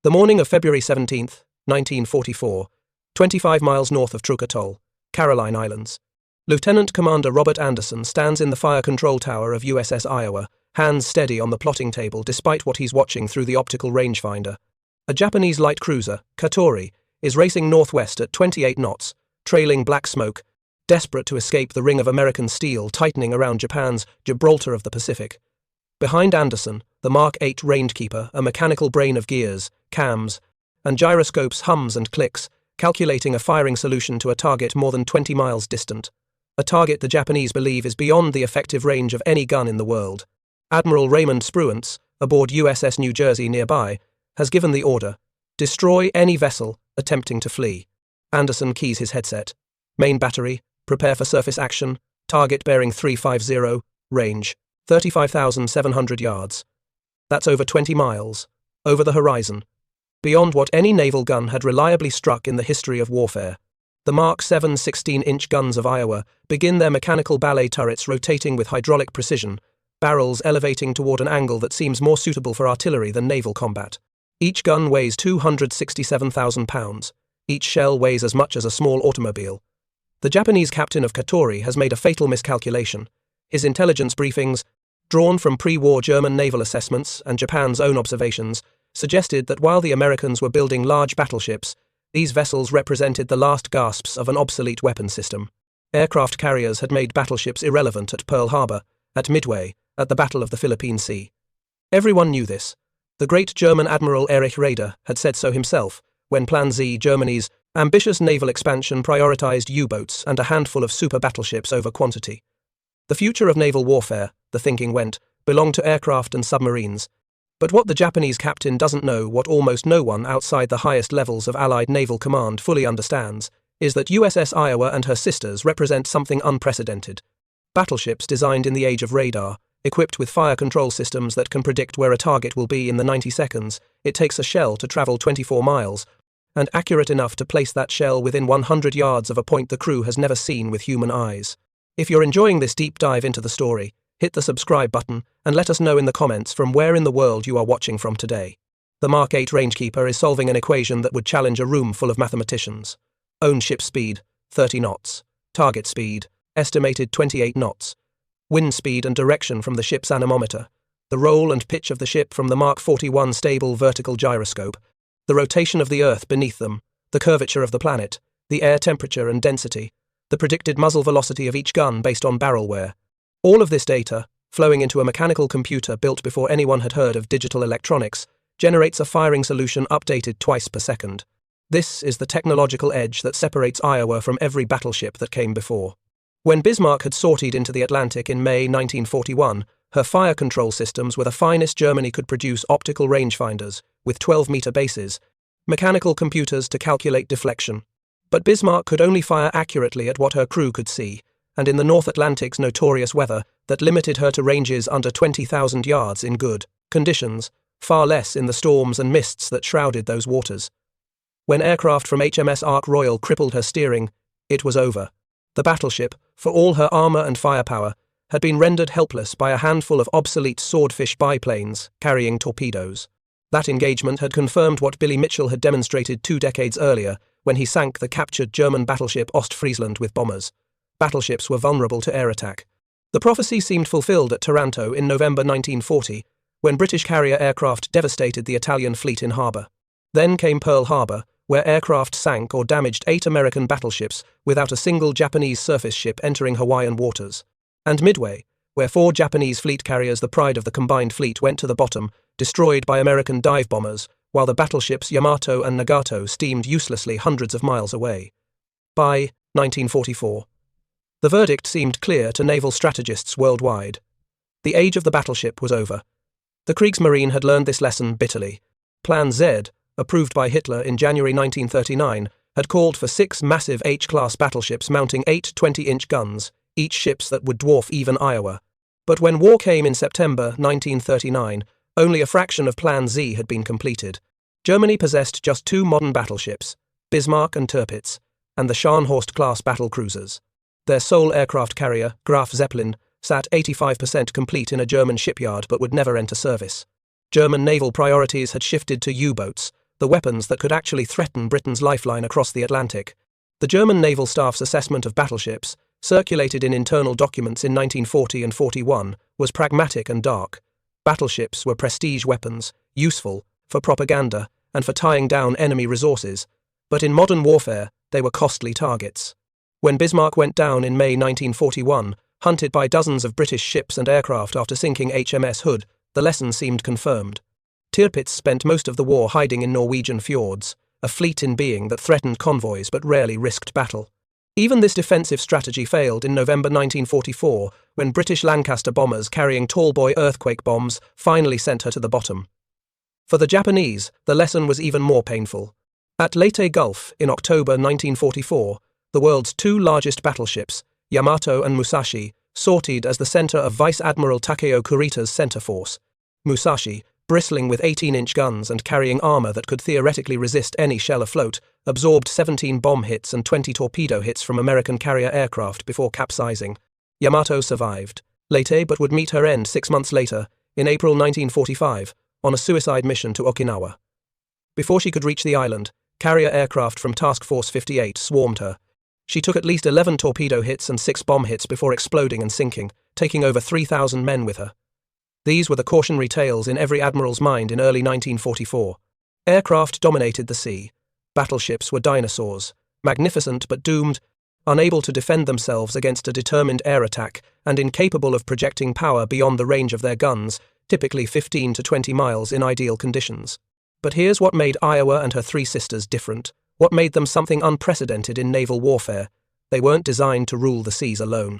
The morning of February 17, 1944, 25 miles north of Truk Atoll, Caroline Islands, Lieutenant Commander Robert Anderson stands in the fire control tower of USS Iowa, hands steady on the plotting table despite what he's watching through the optical rangefinder. A Japanese light cruiser, Katori, is racing northwest at 28 knots, trailing black smoke, desperate to escape the ring of American steel tightening around Japan's Gibraltar of the Pacific. Behind Anderson, the Mark 8 Rangekeeper, a mechanical brain of gears, cams, and gyroscopes hums and clicks, calculating a firing solution to a target more than 20 miles distant. A target the Japanese believe is beyond the effective range of any gun in the world. Admiral Raymond Spruance, aboard USS New Jersey nearby, has given the order, destroy any vessel attempting to flee. Anderson keys his headset. Main battery, prepare for surface action, target bearing 350, range, 35,700 yards. That's over 20 miles, over the horizon, beyond what any naval gun had reliably struck in the history of warfare. The Mark 7 16-inch guns of Iowa begin their mechanical ballet turrets rotating with hydraulic precision, barrels elevating toward an angle that seems more suitable for artillery than naval combat. Each gun weighs 267,000 pounds. Each shell weighs as much as a small automobile. The Japanese captain of Katori has made a fatal miscalculation. His intelligence briefings, drawn from pre-war German naval assessments and Japan's own observations, suggested that while the Americans were building large battleships, these vessels represented the last gasps of an obsolete weapon system. Aircraft carriers had made battleships irrelevant at Pearl Harbor, at Midway, at the Battle of the Philippine Sea. Everyone knew this. The great German Admiral Erich Raeder had said so himself, when Plan Z, Germany's ambitious naval expansion, prioritized U-boats and a handful of super battleships over quantity. The future of naval warfare, the thinking went, belonged to aircraft and submarines. But what the Japanese captain doesn't know, what almost no one outside the highest levels of Allied naval command fully understands, is that USS Iowa and her sisters represent something unprecedented. Battleships designed in the age of radar, equipped with fire control systems that can predict where a target will be in the 90 seconds it takes a shell to travel 24 miles, and accurate enough to place that shell within 100 yards of a point the crew has never seen with human eyes. If you're enjoying this deep dive into the story, hit the subscribe button and let us know in the comments from where in the world you are watching from today. The Mark 8 Rangekeeper is solving an equation that would challenge a room full of mathematicians. Own ship speed, 30 knots. Target speed, estimated 28 knots. Wind speed and direction from the ship's anemometer. The roll and pitch of the ship from the Mark 41 stable vertical gyroscope. The rotation of the Earth beneath them. The curvature of the planet. The air temperature and density. The predicted muzzle velocity of each gun based on barrel wear. All of this data, flowing into a mechanical computer built before anyone had heard of digital electronics, generates a firing solution updated twice per second. This is the technological edge that separates Iowa from every battleship that came before. When Bismarck had sortied into the Atlantic in May 1941, her fire control systems were the finest Germany could produce: optical rangefinders, with 12-meter bases, mechanical computers to calculate deflection. But Bismarck could only fire accurately at what her crew could see, and in the North Atlantic's notorious weather that limited her to ranges under 20,000 yards in good conditions, far less in the storms and mists that shrouded those waters. When aircraft from HMS Ark Royal crippled her steering, it was over. The battleship, for all her armour and firepower, had been rendered helpless by a handful of obsolete swordfish biplanes carrying torpedoes. That engagement had confirmed what Billy Mitchell had demonstrated 2 decades earlier when he sank the captured German battleship Ostfriesland with bombers. Battleships were vulnerable to air attack. The prophecy seemed fulfilled at Taranto in November 1940, when British carrier aircraft devastated the Italian fleet in harbour. Then came Pearl Harbor, where aircraft sank or damaged 8 American battleships without a single Japanese surface ship entering Hawaiian waters. And Midway, where 4 Japanese fleet carriers, the pride of the combined fleet, went to the bottom, destroyed by American dive bombers, while the battleships Yamato and Nagato steamed uselessly hundreds of miles away. By 1944, the verdict seemed clear to naval strategists worldwide. The age of the battleship was over. The Kriegsmarine had learned this lesson bitterly. Plan Z, approved by Hitler in January 1939, had called for 6 massive H-class battleships mounting 8 20-inch guns, each ships that would dwarf even Iowa. But when war came in September 1939, only a fraction of Plan Z had been completed. Germany possessed just 2 modern battleships, Bismarck and Tirpitz, and the Scharnhorst-class battlecruisers. Their sole aircraft carrier, Graf Zeppelin, sat 85% complete in a German shipyard but would never enter service. German naval priorities had shifted to U-boats, the weapons that could actually threaten Britain's lifeline across the Atlantic. The German naval staff's assessment of battleships, circulated in internal documents in 1940 and 41, was pragmatic and dark. Battleships were prestige weapons, useful for propaganda and for tying down enemy resources, but in modern warfare, they were costly targets. When Bismarck went down in May 1941, hunted by dozens of British ships and aircraft after sinking HMS Hood, the lesson seemed confirmed. Tirpitz spent most of the war hiding in Norwegian fjords, a fleet in being that threatened convoys but rarely risked battle. Even this defensive strategy failed in November 1944, when British Lancaster bombers carrying tall-boy earthquake bombs finally sent her to the bottom. For the Japanese, the lesson was even more painful. At Leyte Gulf, in October 1944, the world's two largest battleships, Yamato and Musashi, sortied as the center of Vice Admiral Takeo Kurita's center force. Musashi, bristling with 18-inch guns and carrying armor that could theoretically resist any shell afloat, absorbed 17 bomb hits and 20 torpedo hits from American carrier aircraft before capsizing. Yamato survived Leyte but would meet her end 6 months later, in April 1945, on a suicide mission to Okinawa. Before she could reach the island, carrier aircraft from Task Force 58 swarmed her. She took at least 11 torpedo hits and 6 bomb hits before exploding and sinking, taking over 3,000 men with her. These were the cautionary tales in every admiral's mind in early 1944. Aircraft dominated the sea. Battleships were dinosaurs, magnificent but doomed, unable to defend themselves against a determined air attack and incapable of projecting power beyond the range of their guns, typically 15 to 20 miles in ideal conditions. But here's what made Iowa and her three sisters different, what made them something unprecedented in naval warfare. They weren't designed to rule the seas alone.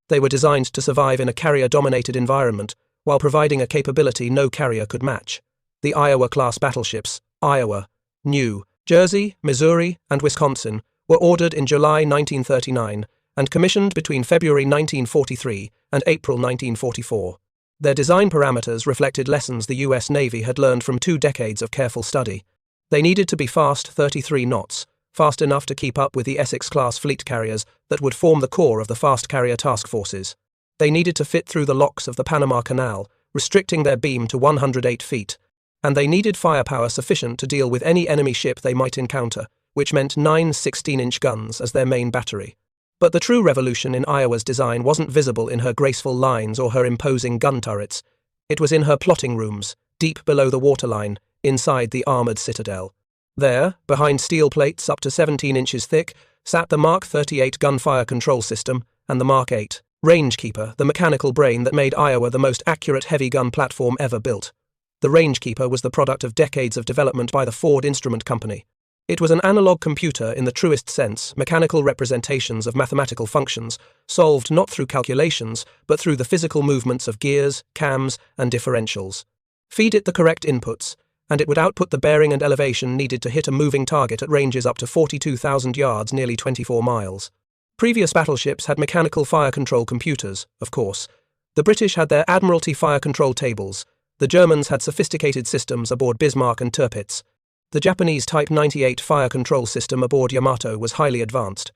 They were designed to survive in a carrier-dominated environment, while providing a capability no carrier could match. The Iowa-class battleships, Iowa, New Jersey, Missouri, and Wisconsin, were ordered in July 1939 and commissioned between February 1943 and April 1944. Their design parameters reflected lessons the U.S. Navy had learned from 2 decades of careful study. They needed to be fast 33 knots, fast enough to keep up with the Essex-class fleet carriers that would form the core of the fast carrier task forces. They needed to fit through the locks of the Panama Canal, restricting their beam to 108 feet, and they needed firepower sufficient to deal with any enemy ship they might encounter, which meant 9 16-inch guns as their main battery. But the true revolution in Iowa's design wasn't visible in her graceful lines or her imposing gun turrets. It was in her plotting rooms, deep below the waterline, inside the armoured citadel. There, behind steel plates up to 17 inches thick, sat the Mark 38 gunfire control system and the Mark 8 Rangekeeper, the mechanical brain that made Iowa the most accurate heavy gun platform ever built. The Rangekeeper was the product of decades of development by the Ford Instrument Company. It was an analog computer in the truest sense, mechanical representations of mathematical functions, solved not through calculations, but through the physical movements of gears, cams, and differentials. Feed it the correct inputs, and it would output the bearing and elevation needed to hit a moving target at ranges up to 42,000 yards, nearly 24 miles. Previous battleships had mechanical fire control computers, of course. The British had their Admiralty fire control tables. The Germans had sophisticated systems aboard Bismarck and Tirpitz. The Japanese Type 98 fire control system aboard Yamato was highly advanced.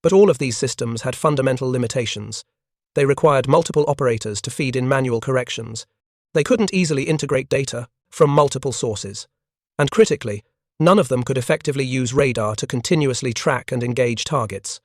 But all of these systems had fundamental limitations. They required multiple operators to feed in manual corrections. They couldn't easily integrate data from multiple sources. And critically, none of them could effectively use radar to continuously track and engage targets.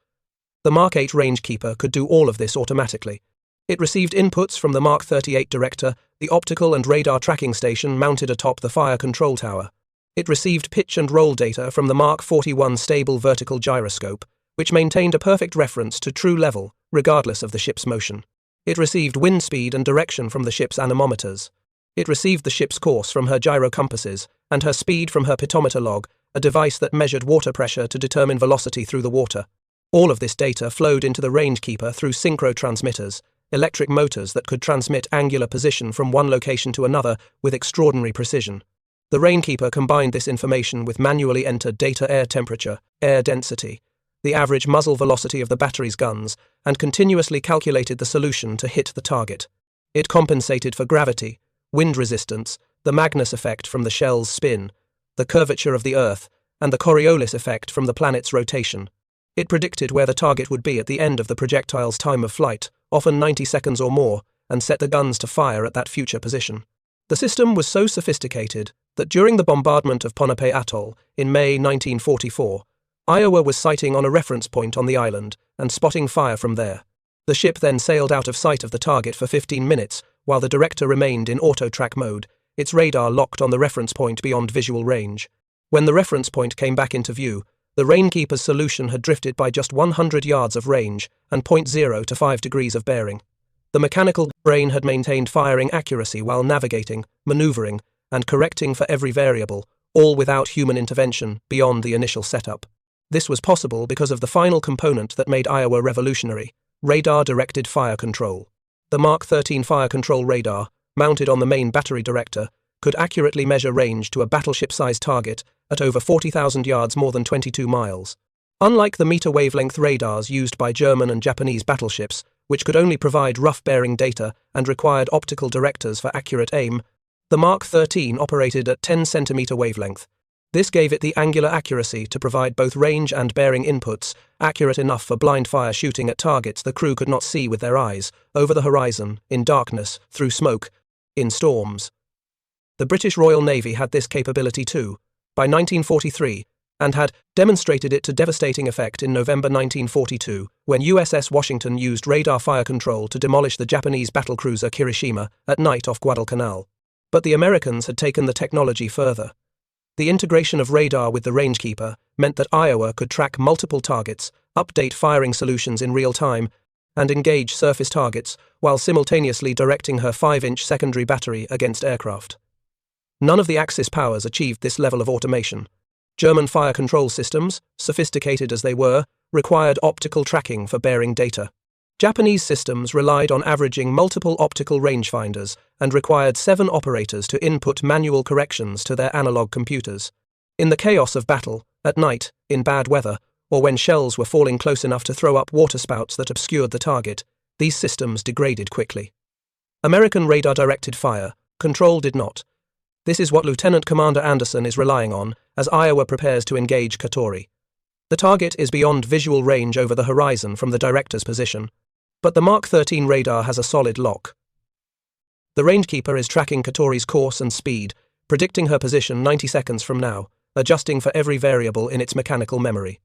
The Mark 8 Rangekeeper could do all of this automatically. It received inputs from the Mark 38 Director, the optical and radar tracking station mounted atop the fire control tower. It received pitch and roll data from the Mark 41 stable vertical gyroscope, which maintained a perfect reference to true level, regardless of the ship's motion. It received wind speed and direction from the ship's anemometers. It received the ship's course from her gyro compasses and her speed from her pitometer log, a device that measured water pressure to determine velocity through the water. All of this data flowed into the Rangekeeper through synchro transmitters, electric motors that could transmit angular position from one location to another with extraordinary precision. The Rangekeeper combined this information with manually entered data air temperature, air density, the average muzzle velocity of the battery's guns, and continuously calculated the solution to hit the target. It compensated for gravity, wind resistance, the Magnus effect from the shell's spin, the curvature of the Earth, and the Coriolis effect from the planet's rotation. It predicted where the target would be at the end of the projectile's time of flight, often 90 seconds or more, and set the guns to fire at that future position. The system was so sophisticated that during the bombardment of Ponape Atoll in May 1944, Iowa was sighting on a reference point on the island and spotting fire from there. The ship then sailed out of sight of the target for 15 minutes while the director remained in auto-track mode, its radar locked on the reference point beyond visual range. When the reference point came back into view, the Rainkeeper's solution had drifted by just 100 yards of range and 0.0 to 5 degrees of bearing. The mechanical brain had maintained firing accuracy while navigating, maneuvering, and correcting for every variable, all without human intervention beyond the initial setup. This was possible because of the final component that made Iowa revolutionary: radar-directed fire control. The Mark 13 fire control radar, mounted on the main battery director, could accurately measure range to a battleship-sized target at over 40,000 yards, more than 22 miles. Unlike the meter-wavelength radars used by German and Japanese battleships, which could only provide rough bearing data and required optical directors for accurate aim, the Mark 13 operated at 10 centimeter wavelength. This gave it the angular accuracy to provide both range and bearing inputs, accurate enough for blind fire shooting at targets the crew could not see with their eyes, over the horizon, in darkness, through smoke, in storms. The British Royal Navy had this capability too, by 1943, and had demonstrated it to devastating effect in November 1942, when USS Washington used radar fire control to demolish the Japanese battlecruiser Kirishima at night off Guadalcanal. But the Americans had taken the technology further. The integration of radar with the Rangekeeper meant that Iowa could track multiple targets, update firing solutions in real time, and engage surface targets while simultaneously directing her 5-inch secondary battery against aircraft. None of the Axis powers achieved this level of automation. German fire control systems, sophisticated as they were, required optical tracking for bearing data. Japanese systems relied on averaging multiple optical rangefinders and required 7 operators to input manual corrections to their analog computers. In the chaos of battle, at night, in bad weather, or when shells were falling close enough to throw up waterspouts that obscured the target, these systems degraded quickly. American radar-directed fire control did not. This is what Lieutenant Commander Anderson is relying on as Iowa prepares to engage Katori. The target is beyond visual range over the horizon from the director's position, but the Mark 13 radar has a solid lock. The Rangekeeper is tracking Katori's course and speed, predicting her position 90 seconds from now, adjusting for every variable in its mechanical memory.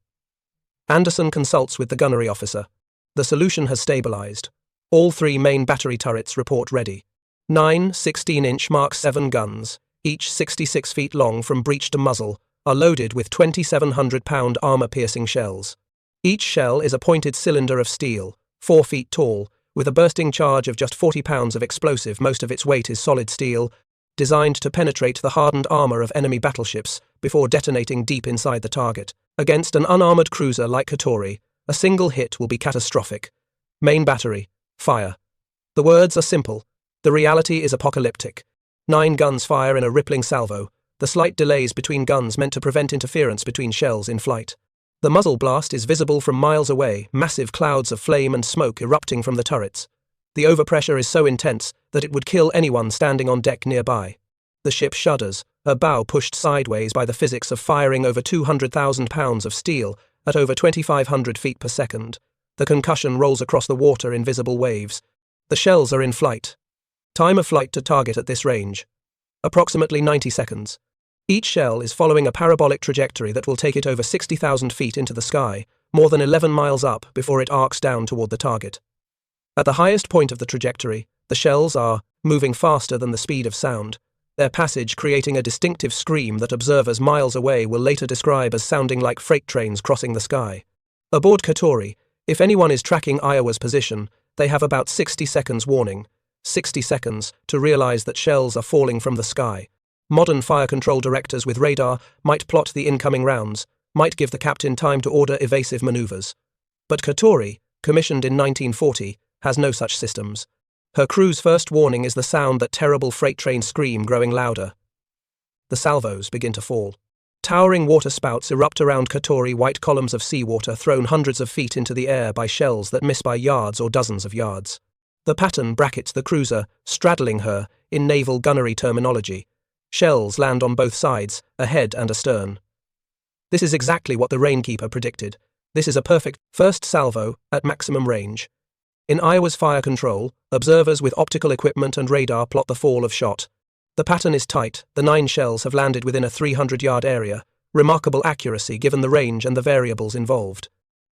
Anderson consults with the gunnery officer. The solution has stabilized. All 3 main battery turrets report ready. 9 16-inch Mark 7 guns, each 66 feet long from breech to muzzle, are loaded with 2,700-pound armor-piercing shells. Each shell is a pointed cylinder of steel, 4 feet tall, with a bursting charge of just 40 pounds of explosive. Most of its weight is solid steel, designed to penetrate the hardened armor of enemy battleships before detonating deep inside the target. Against an unarmored cruiser like Katori, a single hit will be catastrophic. Main battery, fire. The words are simple. The reality is apocalyptic. 9 guns fire in a rippling salvo, the slight delays between guns meant to prevent interference between shells in flight. The muzzle blast is visible from miles away, massive clouds of flame and smoke erupting from the turrets. The overpressure is so intense that it would kill anyone standing on deck nearby. The ship shudders, her bow pushed sideways by the physics of firing over 200,000 pounds of steel at over 2,500 feet per second. The concussion rolls across the water in visible waves. The shells are in flight. Time of flight to target at this range: approximately 90 seconds. Each shell is following a parabolic trajectory that will take it over 60,000 feet into the sky, more than 11 miles up before it arcs down toward the target. At the highest point of the trajectory, the shells are moving faster than the speed of sound, their passage creating a distinctive scream that observers miles away will later describe as sounding like freight trains crossing the sky. Aboard Katori, if anyone is tracking Iowa's position, they have about 60 seconds warning. 60 seconds to realize that shells are falling from the sky. Modern fire control directors with radar might plot the incoming rounds, might give the captain time to order evasive maneuvers. But Katori, commissioned in 1940, has no such systems. Her crew's first warning is the sound that terrible freight train scream growing louder. The salvos begin to fall. Towering water spouts erupt around Katori, white columns of seawater thrown hundreds of feet into the air by shells that miss by yards or dozens of yards. The pattern brackets the cruiser, straddling her, in naval gunnery terminology. Shells land on both sides, ahead and astern. This is exactly what the Rainkeeper predicted. This is a perfect first salvo at maximum range. In Iowa's fire control, observers with optical equipment and radar plot the fall of shot. The pattern is tight, the 9 shells have landed within a 300-yard area, remarkable accuracy given the range and the variables involved.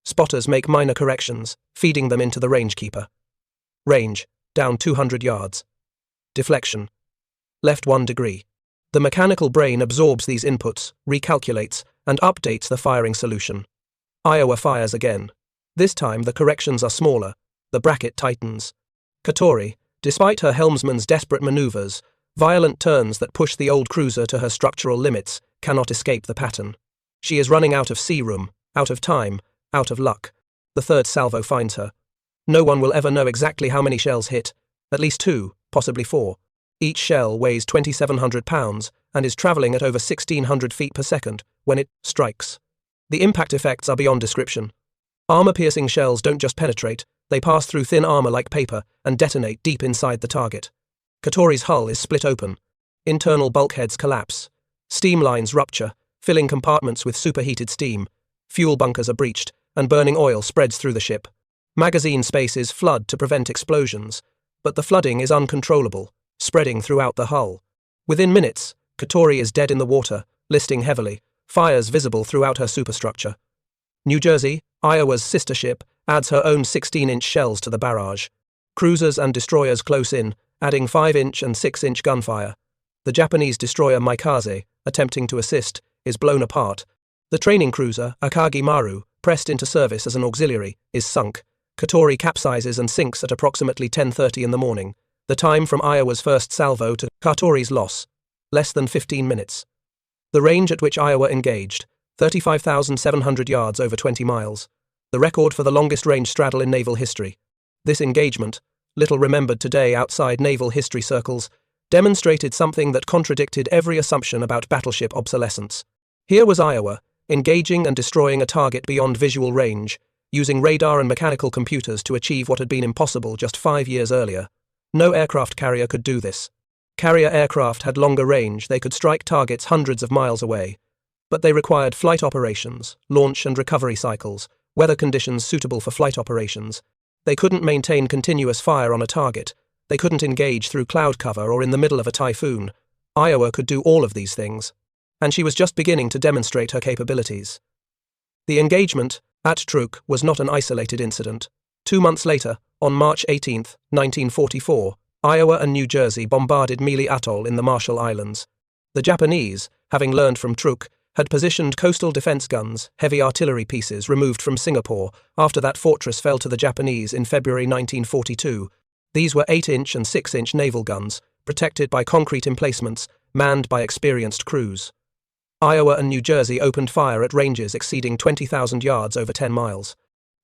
Spotters make minor corrections, feeding them into the rangekeeper. Range, down 200 yards. Deflection, left 1 degree. The mechanical brain absorbs these inputs, recalculates, and updates the firing solution. Iowa fires again. This time the corrections are smaller, the bracket tightens. Katori, despite her helmsman's desperate maneuvers, violent turns that push the old cruiser to her structural limits, cannot escape the pattern. She is running out of sea room, out of time, out of luck. The third salvo finds her. No one will ever know exactly how many shells hit, at least 2, possibly 4. Each shell weighs 2,700 pounds and is travelling at over 1,600 feet per second when it strikes. The impact effects are beyond description. Armor-piercing shells don't just penetrate, they pass through thin armor like paper and detonate deep inside the target. Katori's hull is split open. Internal bulkheads collapse. Steam lines rupture, filling compartments with superheated steam. Fuel bunkers are breached, and burning oil spreads through the ship. Magazine spaces flood to prevent explosions, but the flooding is uncontrollable, spreading throughout the hull. Within minutes, Katori is dead in the water, listing heavily, fires visible throughout her superstructure. New Jersey, Iowa's sister ship, adds her own 16-inch shells to the barrage. Cruisers and destroyers close in, adding 5-inch and 6-inch gunfire. The Japanese destroyer Maikaze, attempting to assist, is blown apart. The training cruiser, Akagi Maru, pressed into service as an auxiliary, is sunk. Katori capsizes and sinks at approximately 10:30 in the morning, the time from Iowa's first salvo to Katori's loss, less than 15 minutes. The range at which Iowa engaged, 35,700 yards over 20 miles, the record for the longest range straddle in naval history. This engagement, little remembered today outside naval history circles, demonstrated something that contradicted every assumption about battleship obsolescence. Here was Iowa, engaging and destroying a target beyond visual range, using radar and mechanical computers to achieve what had been impossible just 5 years earlier. No aircraft carrier could do this. Carrier aircraft had longer range, they could strike targets hundreds of miles away. But they required flight operations, launch and recovery cycles, weather conditions suitable for flight operations. They couldn't maintain continuous fire on a target. They couldn't engage through cloud cover or in the middle of a typhoon. Iowa could do all of these things. And she was just beginning to demonstrate her capabilities. The engagement at Truk was not an isolated incident. 2 months later, on March 18, 1944, Iowa and New Jersey bombarded Mealy Atoll in the Marshall Islands. The Japanese, having learned from Truk, had positioned coastal defense guns, heavy artillery pieces removed from Singapore after that fortress fell to the Japanese in February 1942. These were 8-inch and 6-inch naval guns, protected by concrete emplacements, manned by experienced crews. Iowa and New Jersey opened fire at ranges exceeding 20,000 yards over 10 miles.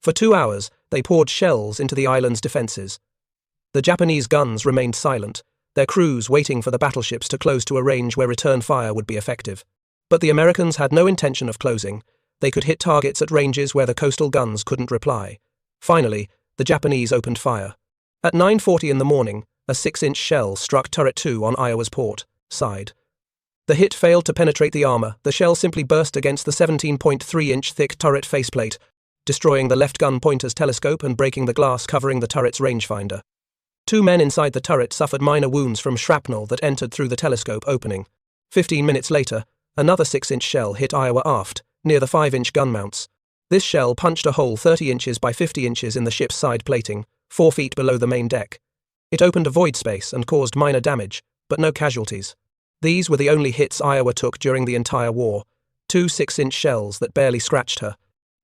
For 2 hours, they poured shells into the island's defenses. The Japanese guns remained silent, their crews waiting for the battleships to close to a range where return fire would be effective. But the Americans had no intention of closing. They could hit targets at ranges where the coastal guns couldn't reply. Finally, the Japanese opened fire. At 9:40 in the morning, a 6-inch shell struck turret 2 on Iowa's port side. The hit failed to penetrate the armor. The shell simply burst against the 17.3-inch thick turret faceplate, destroying the left gun pointer's telescope and breaking the glass covering the turret's rangefinder. 2 men inside the turret suffered minor wounds from shrapnel that entered through the telescope opening. 15 minutes later, another 6-inch shell hit Iowa aft, near the 5-inch gun mounts. This shell punched a hole 30 inches by 50 inches in the ship's side plating, 4 feet below the main deck. It opened a void space and caused minor damage, but no casualties. These were the only hits Iowa took during the entire war, 2 6-inch shells that barely scratched her.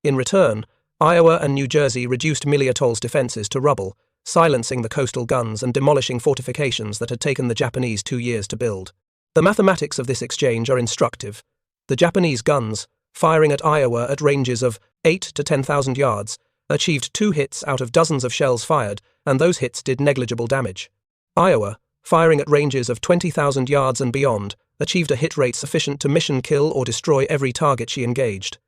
In return, Iowa and New Jersey reduced Mealy Atoll's defenses to rubble, silencing the coastal guns and demolishing fortifications that had taken the Japanese 2 years to build. The mathematics of this exchange are instructive. The Japanese guns, firing at Iowa at ranges of 8 to 10,000 yards, achieved 2 hits out of dozens of shells fired, and those hits did negligible damage. Iowa, firing at ranges of 20,000 yards and beyond, achieved a hit rate sufficient to mission kill or destroy every target she engaged.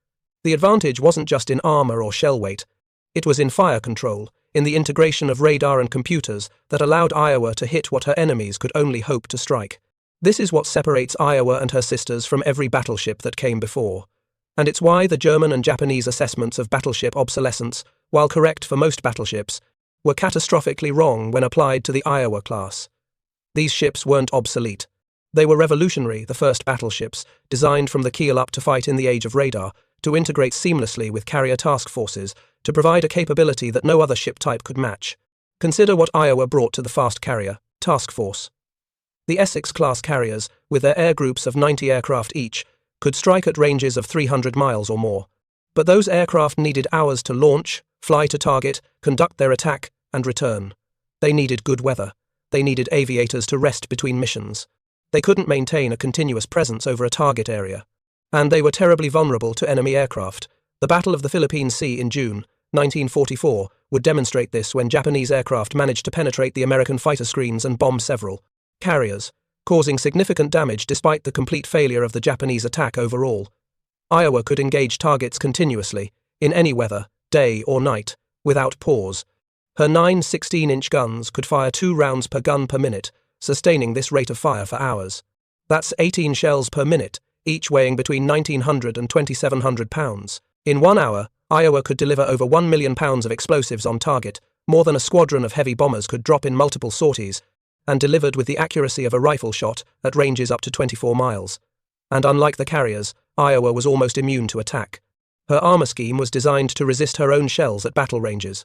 The advantage wasn't just in armor or shell weight. It was in fire control, in the integration of radar and computers that allowed Iowa to hit what her enemies could only hope to strike. This is what separates Iowa and her sisters from every battleship that came before. And it's why the German and Japanese assessments of battleship obsolescence, while correct for most battleships, were catastrophically wrong when applied to the Iowa class. These ships weren't obsolete. They were revolutionary, the first battleships, designed from the keel up to fight in the age of radar, to integrate seamlessly with carrier task forces, to provide a capability that no other ship type could match. Consider what Iowa brought to the fast carrier task force. The Essex-class carriers, with their air groups of 90 aircraft each, could strike at ranges of 300 miles or more. But those aircraft needed hours to launch, fly to target, conduct their attack, and return. They needed good weather. They needed aviators to rest between missions. They couldn't maintain a continuous presence over a target area. And they were terribly vulnerable to enemy aircraft. The Battle of the Philippine Sea in June 1944 would demonstrate this when Japanese aircraft managed to penetrate the American fighter screens and bomb several carriers, causing significant damage despite the complete failure of the Japanese attack overall. Iowa could engage targets continuously, in any weather, day or night, without pause. Her 9 16-inch guns could fire 2 rounds per gun per minute, sustaining this rate of fire for hours. That's 18 shells per minute, each weighing between 1,900 and 2,700 pounds. In 1 hour, Iowa could deliver over 1 million pounds of explosives on target, more than a squadron of heavy bombers could drop in multiple sorties, and delivered with the accuracy of a rifle shot at ranges up to 24 miles. And unlike the carriers, Iowa was almost immune to attack. Her armor scheme was designed to resist her own shells at battle ranges.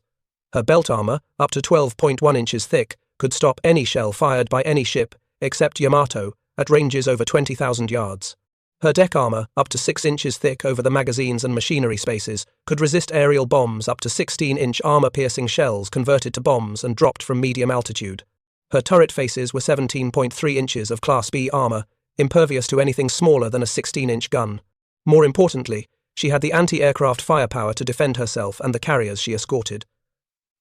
Her belt armor, up to 12.1 inches thick, could stop any shell fired by any ship, except Yamato, at ranges over 20,000 yards. Her deck armor, up to 6 inches thick over the magazines and machinery spaces, could resist aerial bombs up to 16-inch armor-piercing shells converted to bombs and dropped from medium altitude. Her turret faces were 17.3 inches of Class B armor, impervious to anything smaller than a 16-inch gun. More importantly, she had the anti-aircraft firepower to defend herself and the carriers she escorted.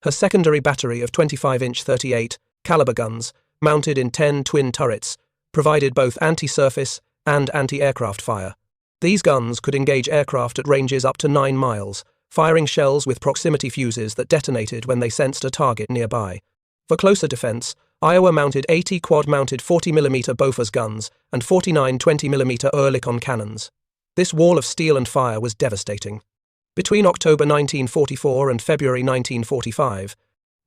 Her secondary battery of 25-inch 38 caliber guns, mounted in 10 twin turrets, provided both anti-surface and anti-aircraft fire. These guns could engage aircraft at ranges up to 9 miles, firing shells with proximity fuses that detonated when they sensed a target nearby. For closer defense, Iowa mounted 80 quad-mounted 40mm Bofors guns and 49 20mm Oerlikon cannons. This wall of steel and fire was devastating. Between October 1944 and February 1945,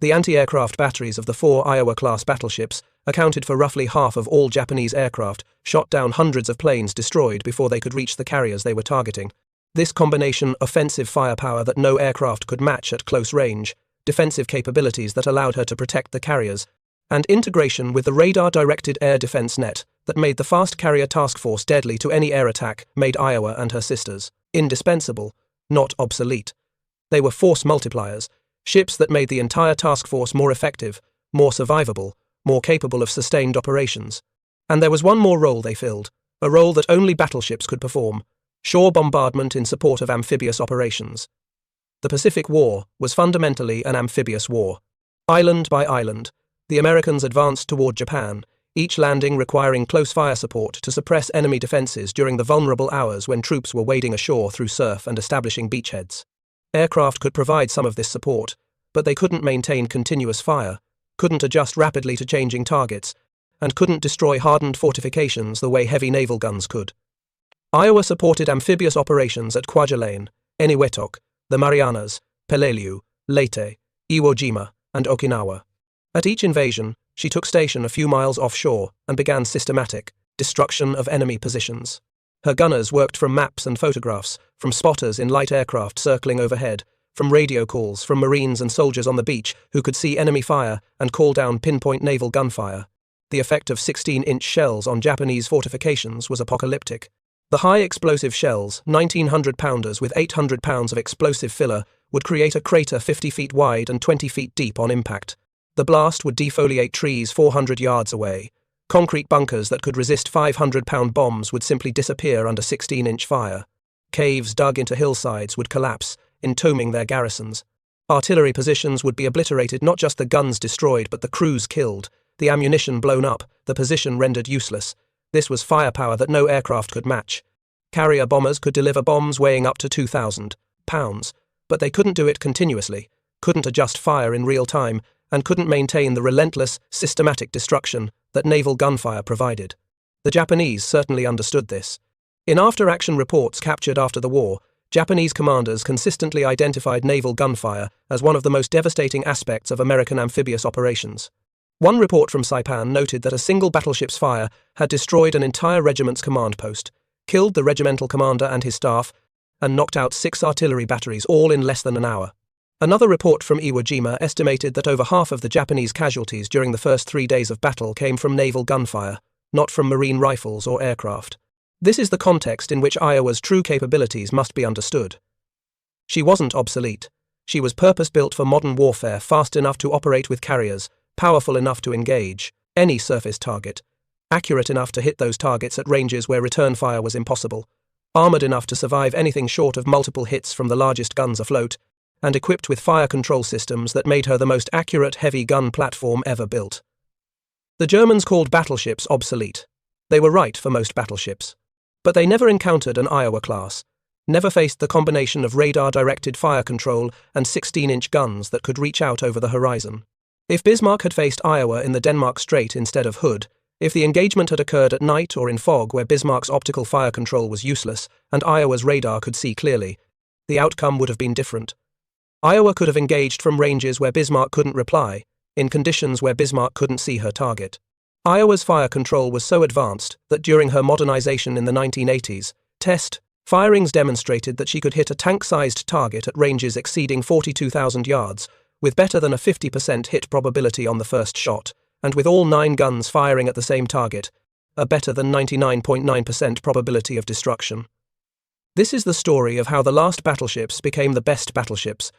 the anti-aircraft batteries of the 4 Iowa-class battleships accounted for roughly half of all Japanese aircraft, shot down hundreds of planes destroyed before they could reach the carriers they were targeting. This combination offensive firepower that no aircraft could match at close range, defensive capabilities that allowed her to protect the carriers, and integration with the radar-directed air defense net that made the fast carrier task force deadly to any air attack made Iowa and her sisters indispensable, not obsolete. They were force multipliers, ships that made the entire task force more effective, more survivable, more capable of sustained operations. And there was one more role they filled, a role that only battleships could perform: shore bombardment in support of amphibious operations. The Pacific War was fundamentally an amphibious war. Island by island, the Americans advanced toward Japan, each landing requiring close fire support to suppress enemy defenses during the vulnerable hours when troops were wading ashore through surf and establishing beachheads. Aircraft could provide some of this support, but they couldn't maintain continuous fire, couldn't adjust rapidly to changing targets, and couldn't destroy hardened fortifications the way heavy naval guns could. Iowa supported amphibious operations at Kwajalein, Eniwetok, the Marianas, Peleliu, Leyte, Iwo Jima, and Okinawa. At each invasion, she took station a few miles offshore and began systematic destruction of enemy positions. Her gunners worked from maps and photographs, from spotters in light aircraft circling overhead, from radio calls from Marines and soldiers on the beach who could see enemy fire and call down pinpoint naval gunfire. The effect of 16-inch shells on Japanese fortifications was apocalyptic. The high explosive shells, 1,900-pounders with 800 pounds of explosive filler, would create a crater 50 feet wide and 20 feet deep on impact. The blast would defoliate trees 400 yards away. Concrete bunkers that could resist 500-pound bombs would simply disappear under 16-inch fire. Caves dug into hillsides would collapse, entombing their garrisons. Artillery positions would be obliterated, not just the guns destroyed, but the crews killed, the ammunition blown up, the position rendered useless. This was firepower that no aircraft could match. Carrier bombers could deliver bombs weighing up to 2,000 pounds, but they couldn't do it continuously, couldn't adjust fire in real time, and couldn't maintain the relentless, systematic destruction that naval gunfire provided. The Japanese certainly understood this. In after-action reports captured after the war, Japanese commanders consistently identified naval gunfire as one of the most devastating aspects of American amphibious operations. One report from Saipan noted that a single battleship's fire had destroyed an entire regiment's command post, killed the regimental commander and his staff, and knocked out 6 artillery batteries, all in less than an hour. Another report from Iwo Jima estimated that over half of the Japanese casualties during the first 3 days of battle came from naval gunfire, not from marine rifles or aircraft. This is the context in which Iowa's true capabilities must be understood. She wasn't obsolete. She was purpose-built for modern warfare, fast enough to operate with carriers, powerful enough to engage any surface target, accurate enough to hit those targets at ranges where return fire was impossible, armored enough to survive anything short of multiple hits from the largest guns afloat, and equipped with fire control systems that made her the most accurate heavy gun platform ever built. The Germans called battleships obsolete. They were right for most battleships. But they never encountered an Iowa class, never faced the combination of radar-directed fire control and 16-inch guns that could reach out over the horizon. If Bismarck had faced Iowa in the Denmark Strait instead of Hood, if the engagement had occurred at night or in fog where Bismarck's optical fire control was useless and Iowa's radar could see clearly, the outcome would have been different. Iowa could have engaged from ranges where Bismarck couldn't reply, in conditions where Bismarck couldn't see her target. Iowa's fire control was so advanced that during her modernization in the 1980s, test firings demonstrated that she could hit a tank-sized target at ranges exceeding 42,000 yards, with better than a 50% hit probability on the first shot, and with all 9 guns firing at the same target, a better than 99.9% probability of destruction. This is the story of how the last battleships became the best battleships,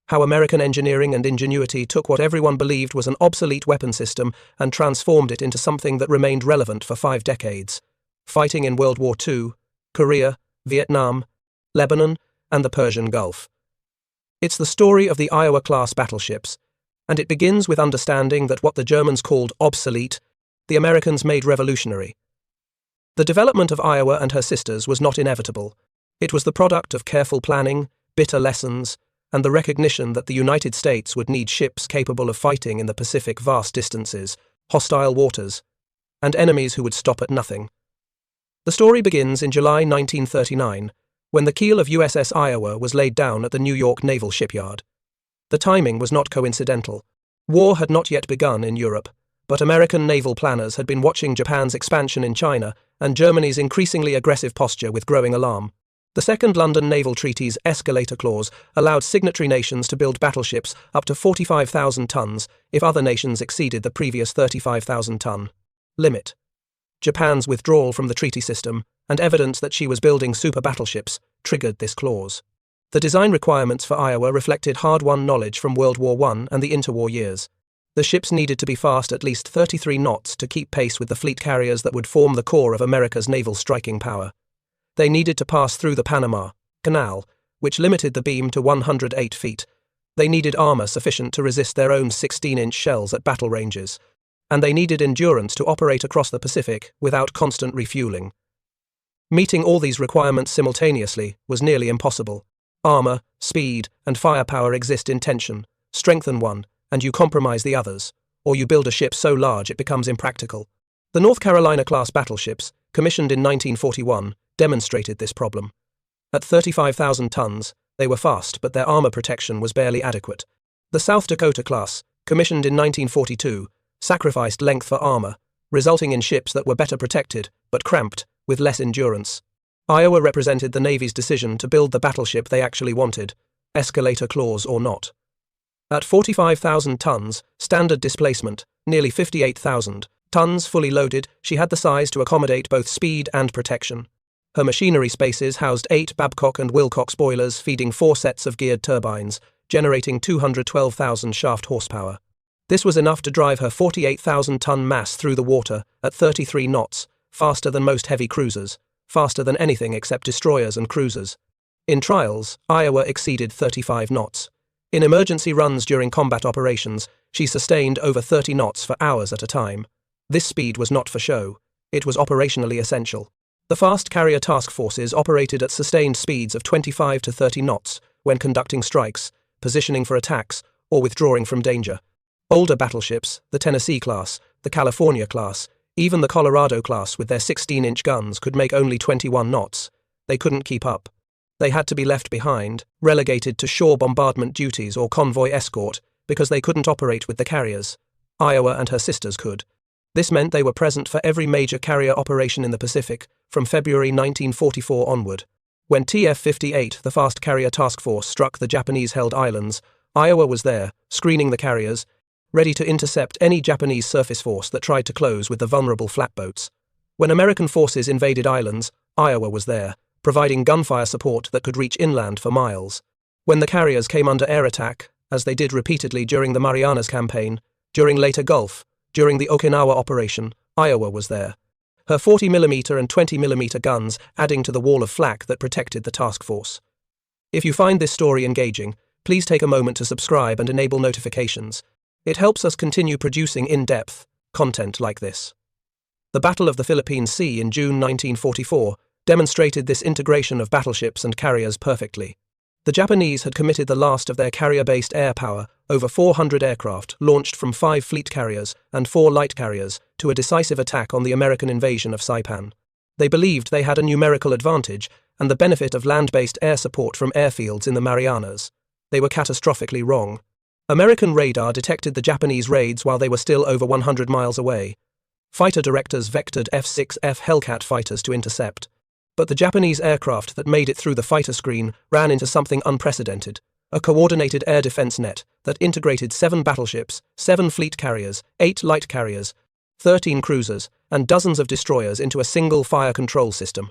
how American engineering and ingenuity took what everyone believed was an obsolete weapon system and transformed it into something that remained relevant for 5 decades, fighting in World War II, Korea, Vietnam, Lebanon, and the Persian Gulf. It's the story of the Iowa-class battleships, and it begins with understanding that what the Germans called obsolete, the Americans made revolutionary. The development of Iowa and her sisters was not inevitable. It was the product of careful planning, bitter lessons, and the recognition that the United States would need ships capable of fighting in the Pacific vast distances, hostile waters, and enemies who would stop at nothing. The story begins in July 1939, when the keel of USS Iowa was laid down at the New York Naval Shipyard. The timing was not coincidental. War had not yet begun in Europe, but American naval planners had been watching Japan's expansion in China and Germany's increasingly aggressive posture with growing alarm. The Second London Naval Treaty's escalator clause allowed signatory nations to build battleships up to 45,000 tons if other nations exceeded the previous 35,000-ton limit. Japan's withdrawal from the treaty system and evidence that she was building super battleships triggered this clause. The design requirements for Iowa reflected hard-won knowledge from World War I and the interwar years. The ships needed to be fast at least 33 knots to keep pace with the fleet carriers that would form the core of America's naval striking power. They needed to pass through the Panama Canal, which limited the beam to 108 feet. They needed armor sufficient to resist their own 16-inch shells at battle ranges. And they needed endurance to operate across the Pacific without constant refueling. Meeting all these requirements simultaneously was nearly impossible. Armor, speed, and firepower exist in tension. Strengthen one, and you compromise the others, or you build a ship so large it becomes impractical. The North Carolina-class battleships, commissioned in 1941, demonstrated this problem. At 35,000 tons, they were fast, but their armor protection was barely adequate. The South Dakota-class, commissioned in 1942, sacrificed length for armor, resulting in ships that were better protected, but cramped, with less endurance. Iowa represented the Navy's decision to build the battleship they actually wanted, escalator clause or not. At 45,000 tons, standard displacement, nearly 58,000 tons fully loaded, she had the size to accommodate both speed and protection. Her machinery spaces housed 8 Babcock and Wilcox boilers feeding 4 sets of geared turbines, generating 212,000 shaft horsepower. This was enough to drive her 48,000-ton mass through the water at 33 knots, faster than most heavy cruisers, faster than anything except destroyers and cruisers. In trials, Iowa exceeded 35 knots. In emergency runs during combat operations, she sustained over 30 knots for hours at a time. This speed was not for show. It was operationally essential. The fast carrier task forces operated at sustained speeds of 25 to 30 knots when conducting strikes, positioning for attacks, or withdrawing from danger. Older battleships, the Tennessee class, the California class, even the Colorado class with their 16-inch guns could make only 21 knots. They couldn't keep up. They had to be left behind, relegated to shore bombardment duties or convoy escort, because they couldn't operate with the carriers. Iowa and her sisters could. This meant they were present for every major carrier operation in the Pacific from February 1944 onward. When TF-58, the Fast Carrier Task Force, struck the Japanese-held islands, Iowa was there, screening the carriers, ready to intercept any Japanese surface force that tried to close with the vulnerable flatboats. When American forces invaded islands, Iowa was there, providing gunfire support that could reach inland for miles. When the carriers came under air attack, as they did repeatedly during the Marianas Campaign, during later Gulf, during the Okinawa operation, Iowa was there, her 40mm and 20mm guns adding to the wall of flak that protected the task force. If you find this story engaging, please take a moment to subscribe and enable notifications. It helps us continue producing in-depth content like this. The Battle of the Philippine Sea in June 1944 demonstrated this integration of battleships and carriers perfectly. The Japanese had committed the last of their carrier-based air power, over 400 aircraft launched from 5 fleet carriers and 4 light carriers, to a decisive attack on the American invasion of Saipan. They believed they had a numerical advantage and the benefit of land-based air support from airfields in the Marianas. They were catastrophically wrong. American radar detected the Japanese raids while they were still over 100 miles away. Fighter directors vectored F-6F Hellcat fighters to intercept. But the Japanese aircraft that made it through the fighter screen ran into something unprecedented, a coordinated air defense net that integrated 7 battleships, 7 fleet carriers, 8 light carriers, 13 cruisers, and dozens of destroyers into a single fire control system.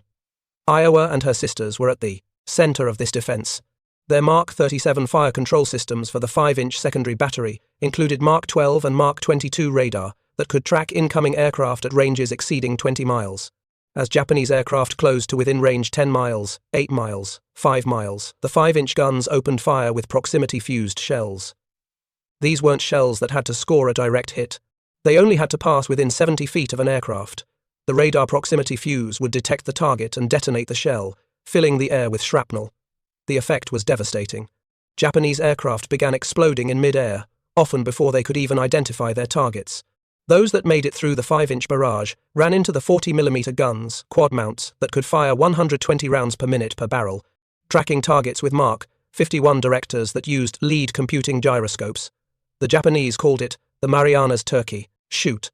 Iowa and her sisters were at the center of this defense. Their Mark 37 fire control systems for the 5-inch secondary battery included Mark 12 and Mark 22 radar that could track incoming aircraft at ranges exceeding 20 miles. As Japanese aircraft closed to within range 10 miles, 8 miles, 5 miles, the 5-inch guns opened fire with proximity-fused shells. These weren't shells that had to score a direct hit. They only had to pass within 70 feet of an aircraft. The radar proximity fuse would detect the target and detonate the shell, filling the air with shrapnel. The effect was devastating. Japanese aircraft began exploding in mid-air, often before they could even identify their targets. Those that made it through the 5-inch barrage ran into the 40mm guns, quad mounts, that could fire 120 rounds per minute per barrel, tracking targets with Mark 51 directors that used lead computing gyroscopes. The Japanese called it the Marianas Turkey. Shoot.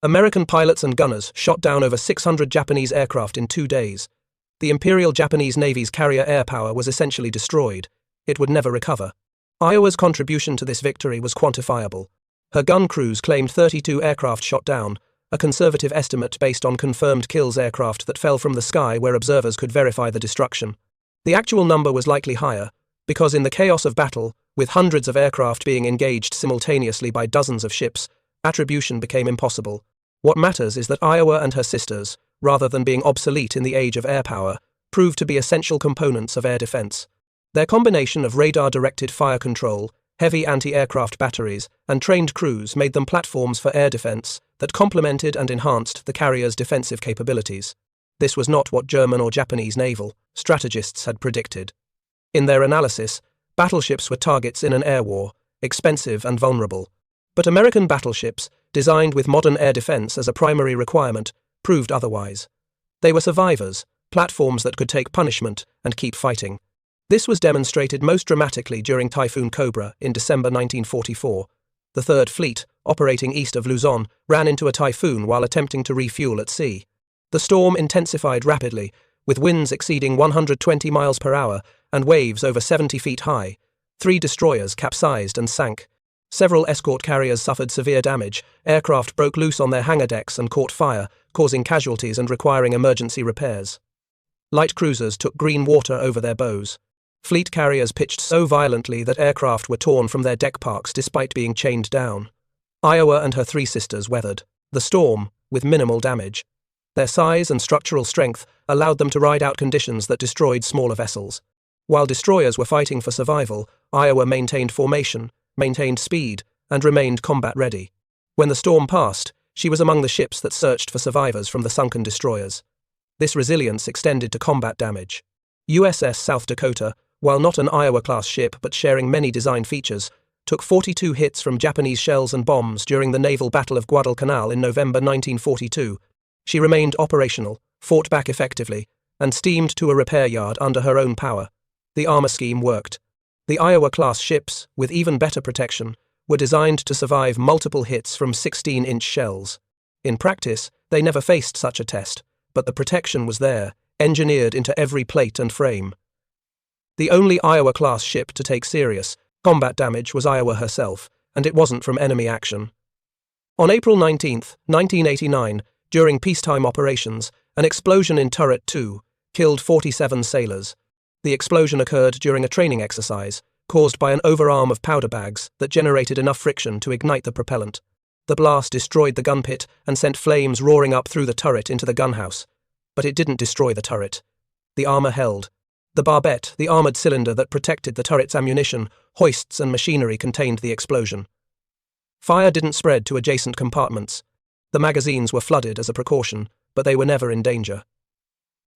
American pilots and gunners shot down over 600 Japanese aircraft in 2 days. The Imperial Japanese Navy's carrier air power was essentially destroyed. It would never recover. Iowa's contribution to this victory was quantifiable. Her gun crews claimed 32 aircraft shot down, a conservative estimate based on confirmed kills aircraft that fell from the sky where observers could verify the destruction. The actual number was likely higher, because in the chaos of battle, with hundreds of aircraft being engaged simultaneously by dozens of ships, attribution became impossible. What matters is that Iowa and her sisters, rather than being obsolete in the age of air power, proved to be essential components of air defense. Their combination of radar-directed fire control, heavy anti-aircraft batteries, and trained crews made them platforms for air defense that complemented and enhanced the carrier's defensive capabilities. This was not what German or Japanese naval strategists had predicted. In their analysis, battleships were targets in an air war, expensive and vulnerable. But American battleships, designed with modern air defense as a primary requirement, proved otherwise. They were survivors, platforms that could take punishment and keep fighting. This was demonstrated most dramatically during Typhoon Cobra in December 1944. The Third Fleet, operating east of Luzon, ran into a typhoon while attempting to refuel at sea. The storm intensified rapidly, with winds exceeding 120 miles per hour and waves over 70 feet high. 3 destroyers capsized and sank. Several escort carriers suffered severe damage. Aircraft broke loose on their hangar decks and caught fire, causing casualties and requiring emergency repairs. Light cruisers took green water over their bows. Fleet carriers pitched so violently that aircraft were torn from their deck parks despite being chained down. Iowa and her 3 sisters weathered the storm with minimal damage. Their size and structural strength allowed them to ride out conditions that destroyed smaller vessels. While destroyers were fighting for survival, Iowa maintained formation, maintained speed, and remained combat-ready. When the storm passed, she was among the ships that searched for survivors from the sunken destroyers. This resilience extended to combat damage. USS South Dakota, while not an Iowa-class ship but sharing many design features, took 42 hits from Japanese shells and bombs during the naval Battle of Guadalcanal in November 1942. She remained operational, fought back effectively, and steamed to a repair yard under her own power. The armor scheme worked. The Iowa-class ships, with even better protection, were designed to survive multiple hits from 16-inch shells. In practice, they never faced such a test, but the protection was there, engineered into every plate and frame. The only Iowa-class ship to take serious combat damage was Iowa herself, and it wasn't from enemy action. On April 19, 1989, during peacetime operations, an explosion in Turret 2 killed 47 sailors. The explosion occurred during a training exercise, caused by an overarm of powder bags that generated enough friction to ignite the propellant. The blast destroyed the gun pit and sent flames roaring up through the turret into the gunhouse. But it didn't destroy the turret. The armor held. The barbette, the armored cylinder that protected the turret's ammunition, hoists and machinery contained the explosion. Fire didn't spread to adjacent compartments. The magazines were flooded as a precaution, but they were never in danger.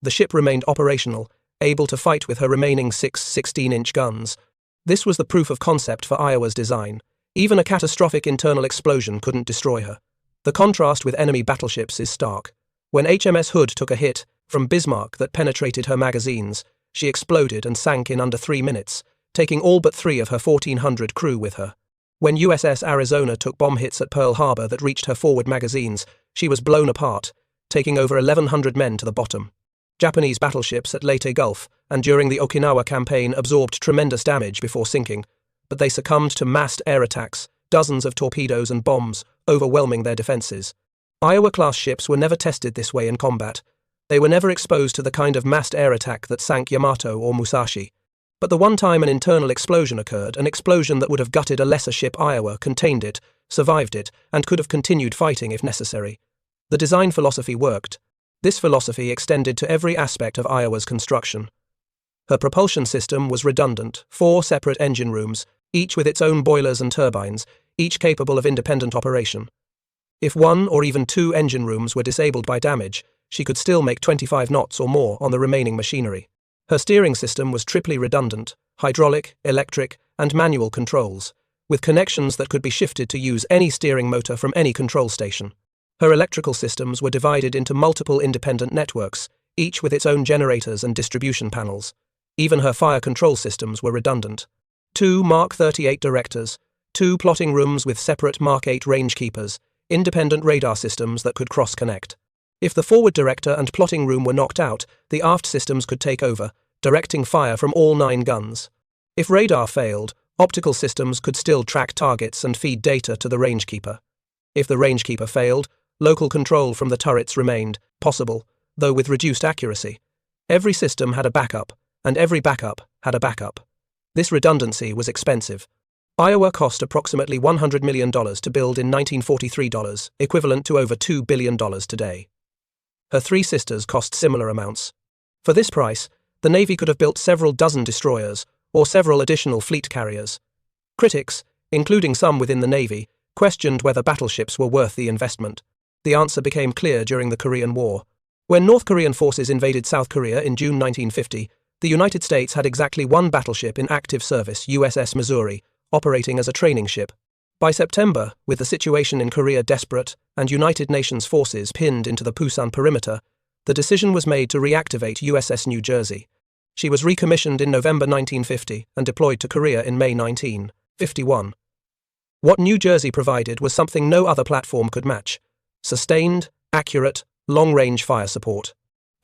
The ship remained operational, able to fight with her remaining 6 16-inch guns. This was the proof of concept for Iowa's design. Even a catastrophic internal explosion couldn't destroy her. The contrast with enemy battleships is stark. When HMS Hood took a hit from Bismarck that penetrated her magazines, she exploded and sank in under 3 minutes, taking all but 3 of her 1,400 crew with her. When USS Arizona took bomb hits at Pearl Harbor that reached her forward magazines, she was blown apart, taking over 1,100 men to the bottom. Japanese battleships at Leyte Gulf and during the Okinawa campaign absorbed tremendous damage before sinking, but they succumbed to massed air attacks, dozens of torpedoes and bombs, overwhelming their defenses. Iowa-class ships were never tested this way in combat. They were never exposed to the kind of massed air attack that sank Yamato or Musashi. But the one time an internal explosion occurred, an explosion that would have gutted a lesser ship, Iowa contained it, survived it, and could have continued fighting if necessary. The design philosophy worked. This philosophy extended to every aspect of Iowa's construction. Her propulsion system was redundant, 4 separate engine rooms, each with its own boilers and turbines, each capable of independent operation. If 1 or even 2 engine rooms were disabled by damage, she could still make 25 knots or more on the remaining machinery. Her steering system was triply redundant, hydraulic, electric, and manual controls, with connections that could be shifted to use any steering motor from any control station. Her electrical systems were divided into multiple independent networks, each with its own generators and distribution panels. Even her fire control systems were redundant. 2 Mark 38 directors, 2 plotting rooms with separate Mark 8 rangekeepers, independent radar systems that could cross-connect. If the forward director and plotting room were knocked out, the aft systems could take over, directing fire from all 9 guns. If radar failed, optical systems could still track targets and feed data to the rangekeeper. If the rangekeeper failed, local control from the turrets remained possible, though with reduced accuracy. Every system had a backup, and every backup had a backup. This redundancy was expensive. Iowa cost approximately $100 million to build in 1943 dollars, equivalent to over $2 billion today. Her 3 sisters cost similar amounts. For this price, the Navy could have built several dozen destroyers, or several additional fleet carriers. Critics, including some within the Navy, questioned whether battleships were worth the investment. The answer became clear during the Korean War. When North Korean forces invaded South Korea in June 1950, the United States had exactly 1 battleship in active service, USS Missouri, operating as a training ship. By September, with the situation in Korea desperate and United Nations forces pinned into the Pusan perimeter, the decision was made to reactivate USS New Jersey. She was recommissioned in November 1950 and deployed to Korea in May 1951. What New Jersey provided was something no other platform could match: sustained, accurate, long-range fire support.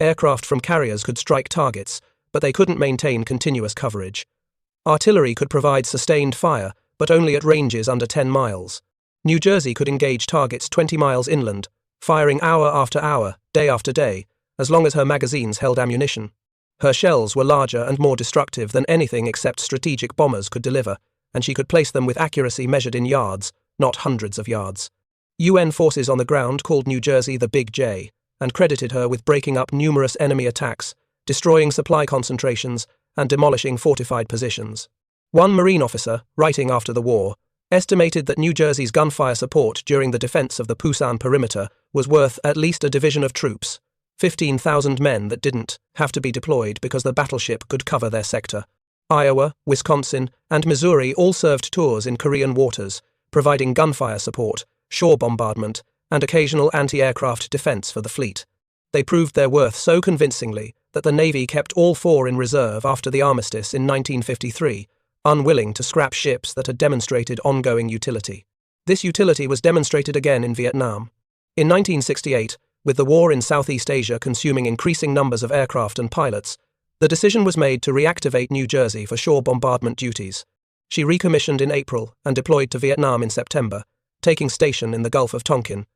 Aircraft from carriers could strike targets, but they couldn't maintain continuous coverage. Artillery could provide sustained fire, but only at ranges under 10 miles. New Jersey could engage targets 20 miles inland, firing hour after hour, day after day, as long as her magazines held ammunition. Her shells were larger and more destructive than anything except strategic bombers could deliver, and she could place them with accuracy measured in yards, not hundreds of yards. UN forces on the ground called New Jersey the Big J, and credited her with breaking up numerous enemy attacks, destroying supply concentrations, and demolishing fortified positions. One Marine officer, writing after the war, estimated that New Jersey's gunfire support during the defense of the Pusan perimeter was worth at least a division of troops, 15,000 men that didn't have to be deployed because the battleship could cover their sector. Iowa, Wisconsin, and Missouri all served tours in Korean waters, providing gunfire support, shore bombardment, and occasional anti-aircraft defense for the fleet. They proved their worth so convincingly that the Navy kept all 4 in reserve after the armistice in 1953, unwilling to scrap ships that had demonstrated ongoing utility. This utility was demonstrated again in Vietnam. In 1968, with the war in Southeast Asia consuming increasing numbers of aircraft and pilots, the decision was made to reactivate New Jersey for shore bombardment duties. She recommissioned in April and deployed to Vietnam in September, taking station in the Gulf of Tonkin.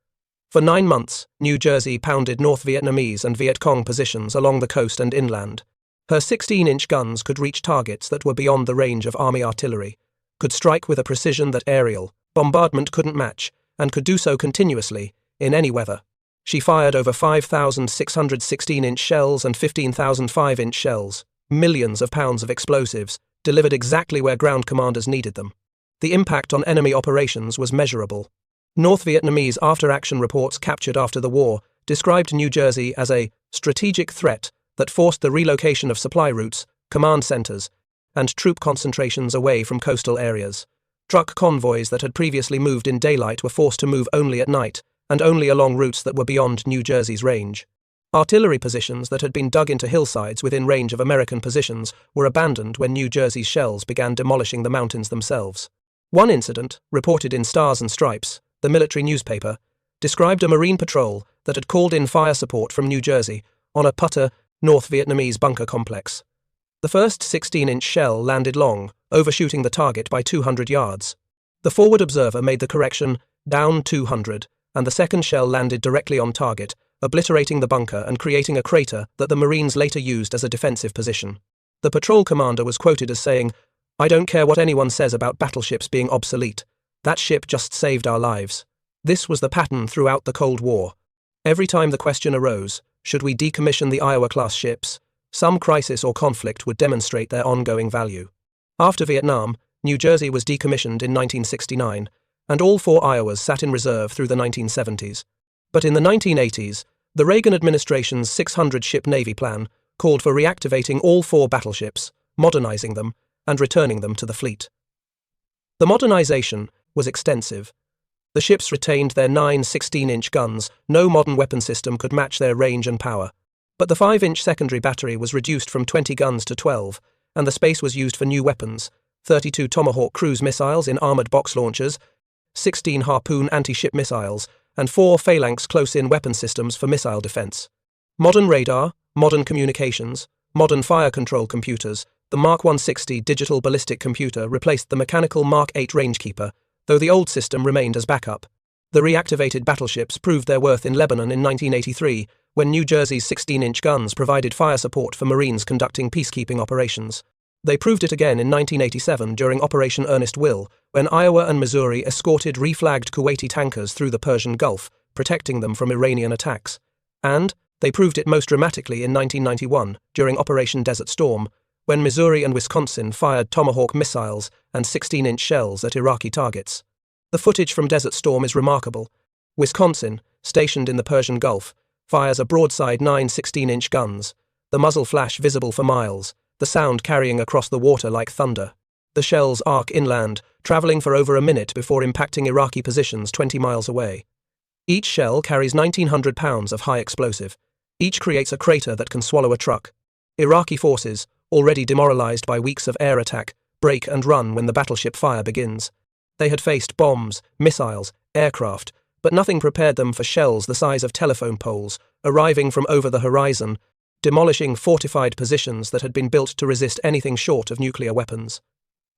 For 9 months, New Jersey pounded North Vietnamese and Viet Cong positions along the coast and inland. Her 16-inch guns could reach targets that were beyond the range of Army artillery, could strike with a precision that aerial bombardment couldn't match, and could do so continuously, in any weather. She fired over 5,600 16-inch shells and 15,000 5-inch shells, millions of pounds of explosives, delivered exactly where ground commanders needed them. The impact on enemy operations was measurable. North Vietnamese after-action reports captured after the war described New Jersey as a strategic threat that forced the relocation of supply routes, command centers, and troop concentrations away from coastal areas. Truck convoys that had previously moved in daylight were forced to move only at night, and only along routes that were beyond New Jersey's range. Artillery positions that had been dug into hillsides within range of American positions were abandoned when New Jersey's shells began demolishing the mountains themselves. One incident, reported in Stars and Stripes, the military newspaper, described a Marine patrol that had called in fire support from New Jersey on a Putter, North Vietnamese bunker complex. The first 16-inch shell landed long, overshooting the target by 200 yards. The forward observer made the correction, down 200, and the second shell landed directly on target, obliterating the bunker and creating a crater that the Marines later used as a defensive position. The patrol commander was quoted as saying, "I don't care what anyone says about battleships being obsolete. That ship just saved our lives." This was the pattern throughout the Cold War. Every time the question arose, should we decommission the Iowa-class ships, some crisis or conflict would demonstrate their ongoing value. After Vietnam, New Jersey was decommissioned in 1969, and all 4 Iowas sat in reserve through the 1970s. But in the 1980s, the Reagan administration's 600-ship Navy plan called for reactivating all 4 battleships, modernizing them, and returning them to the fleet. The modernization was extensive. The ships retained their 9 16-inch guns. No modern weapon system could match their range and power. But the 5-inch secondary battery was reduced from 20 guns to 12, and the space was used for new weapons, 32 Tomahawk cruise missiles in armored box launchers, 16 Harpoon anti-ship missiles, and 4 Phalanx close-in weapon systems for missile defense. Modern radar, modern communications, modern fire control computers. The Mark 160 digital ballistic computer replaced the mechanical Mark 8 Rangekeeper, though the old system remained as backup. The reactivated battleships proved their worth in Lebanon in 1983, when New Jersey's 16-inch guns provided fire support for Marines conducting peacekeeping operations. They proved it again in 1987 during Operation Earnest Will, when Iowa and Missouri escorted reflagged Kuwaiti tankers through the Persian Gulf, protecting them from Iranian attacks. And they proved it most dramatically in 1991, during Operation Desert Storm, when Missouri and Wisconsin fired Tomahawk missiles and 16-inch shells at Iraqi targets. The footage from Desert Storm is remarkable. Wisconsin, stationed in the Persian Gulf, fires a broadside 9 16-inch guns, the muzzle flash visible for miles, the sound carrying across the water like thunder. The shells arc inland, traveling for over a minute before impacting Iraqi positions 20 miles away. Each shell carries 1,900 pounds of high explosive. Each creates a crater that can swallow a truck. Iraqi forces, already demoralized by weeks of air attack, break and run when the battleship fire begins. They had faced bombs, missiles, aircraft, but nothing prepared them for shells the size of telephone poles, arriving from over the horizon, demolishing fortified positions that had been built to resist anything short of nuclear weapons.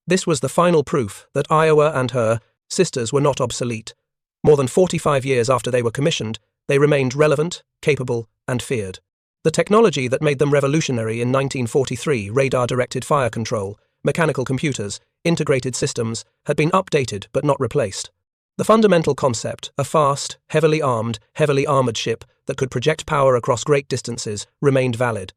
This was the final proof that Iowa and her sisters were not obsolete. More than 45 years after they were commissioned, they remained relevant, capable, and feared. The technology that made them revolutionary in 1943, radar-directed fire control, mechanical computers, integrated systems, had been updated but not replaced. The fundamental concept, a fast, heavily armored ship that could project power across great distances, remained valid.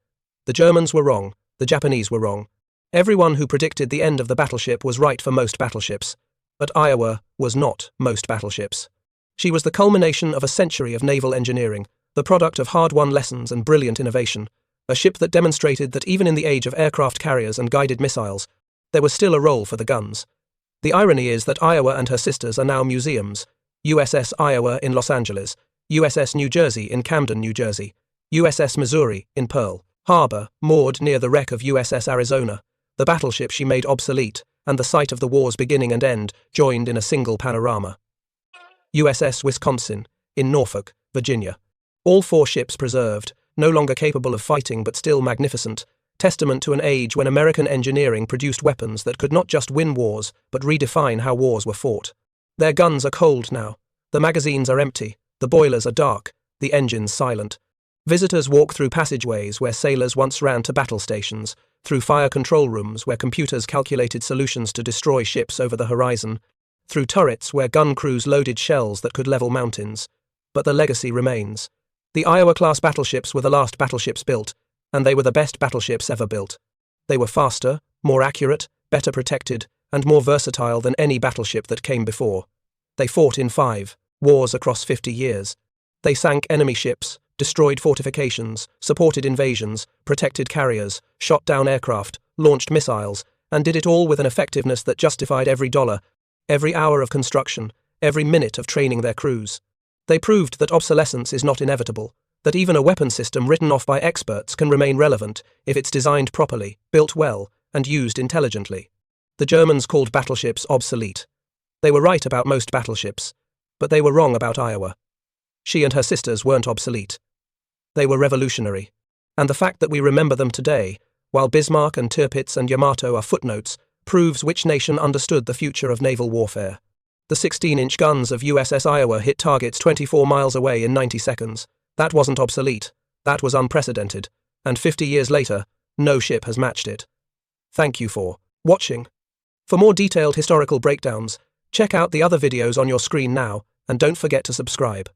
The Germans were wrong, the Japanese were wrong. Everyone who predicted the end of the battleship was right for most battleships. But Iowa was not most battleships. She was the culmination of a century of naval engineering, the product of hard-won lessons and brilliant innovation, a ship that demonstrated that even in the age of aircraft carriers and guided missiles, there was still a role for the guns. The irony is that Iowa and her sisters are now museums: USS Iowa in Los Angeles, USS New Jersey in Camden, New Jersey, USS Missouri in Pearl Harbor, moored near the wreck of USS Arizona, the battleship she made obsolete, and the sight of the war's beginning and end joined in a single panorama. USS Wisconsin, in Norfolk, Virginia. All 4 ships preserved, no longer capable of fighting but still magnificent, testament to an age when American engineering produced weapons that could not just win wars but redefine how wars were fought. Their guns are cold now, the magazines are empty, the boilers are dark, the engines silent. Visitors walk through passageways where sailors once ran to battle stations, through fire control rooms where computers calculated solutions to destroy ships over the horizon, through turrets where gun crews loaded shells that could level mountains. But the legacy remains. The Iowa-class battleships were the last battleships built, and they were the best battleships ever built. They were faster, more accurate, better protected, and more versatile than any battleship that came before. They fought in 5 wars across 50 years. They sank enemy ships, destroyed fortifications, supported invasions, protected carriers, shot down aircraft, launched missiles, and did it all with an effectiveness that justified every dollar, every hour of construction, every minute of training their crews. They proved that obsolescence is not inevitable, that even a weapon system written off by experts can remain relevant if it's designed properly, built well, and used intelligently. The Germans called battleships obsolete. They were right about most battleships, but they were wrong about Iowa. She and her sisters weren't obsolete. They were revolutionary. And the fact that we remember them today, while Bismarck and Tirpitz and Yamato are footnotes, proves which nation understood the future of naval warfare. The 16-inch guns of USS Iowa hit targets 24 miles away in 90 seconds. That wasn't obsolete. That was unprecedented. And 50 years later, no ship has matched it. Thank you for watching. For more detailed historical breakdowns, check out the other videos on your screen now, and don't forget to subscribe.